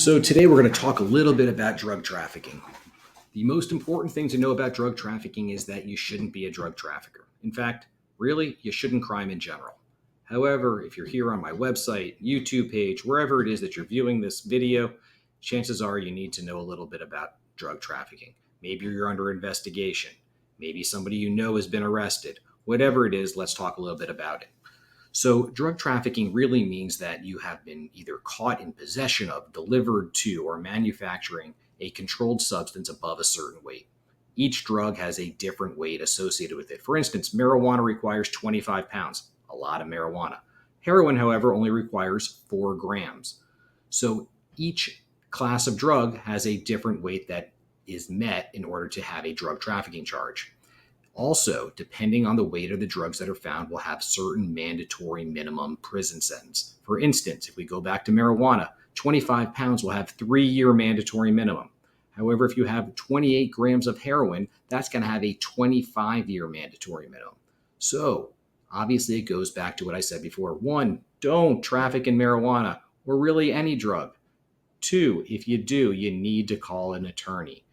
So today we're going to talk a little bit about drug trafficking. The most important thing to know about drug trafficking is that you shouldn't be a drug trafficker. In fact, really, you shouldn't crime in general. However, if you're here on my website, YouTube page, wherever it is that you're viewing this video, chances are you need to know a little bit about drug trafficking. Maybe you're under investigation. Maybe somebody you know has been arrested. Whatever it is, let's talk a little bit about it. So, drug trafficking really means that you have been either caught in possession of, delivered to, or manufacturing a controlled substance above a certain weight. Each drug has a different weight associated with it. For instance, marijuana requires 25 pounds, a lot of marijuana. Heroin, however, only requires 4 grams. So, each class of drug has a different weight that is met in order to have a drug trafficking charge. Also, depending on the weight of the drugs that are found, will have certain mandatory minimum prison sentence. For instance, if we go back to marijuana, 25 pounds will have 3-year mandatory minimum. However, if you have 28 grams of heroin, that's going to have a 25-year mandatory minimum. So, obviously, it goes back to what I said before. 1, don't traffic in marijuana or really any drug. 2, if you do, you need to call an attorney.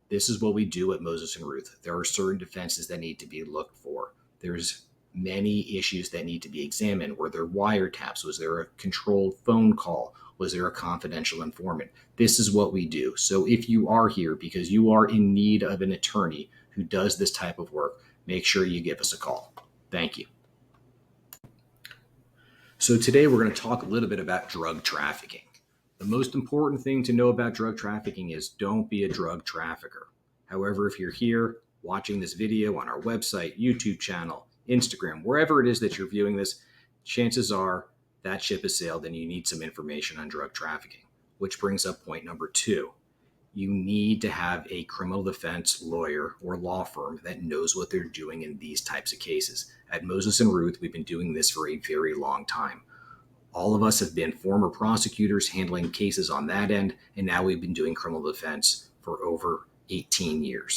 This is what we do at Moses and Rooth. There are certain defenses that need to be looked for. There's many issues that need to be examined. Were there wiretaps? Was there a controlled phone call? Was there a confidential informant? This is what we do. So if you are here because you are in need of an attorney who does this type of work, make sure you give us a call. Thank you. So today we're going to talk a little bit about drug trafficking. The most important thing to know about drug trafficking is don't be a drug trafficker. However, if you're here watching this video on our website, YouTube channel, Instagram, wherever it is that you're viewing this, chances are that ship has sailed and you need some information on drug trafficking, which brings up point number 2. You need to have a criminal defense lawyer or law firm that knows what they're doing in these types of cases. At Moses and Rooth, we've been doing this for a very long time. All of us have been former prosecutors handling cases on that end, and now we've been doing criminal defense for over 18 years.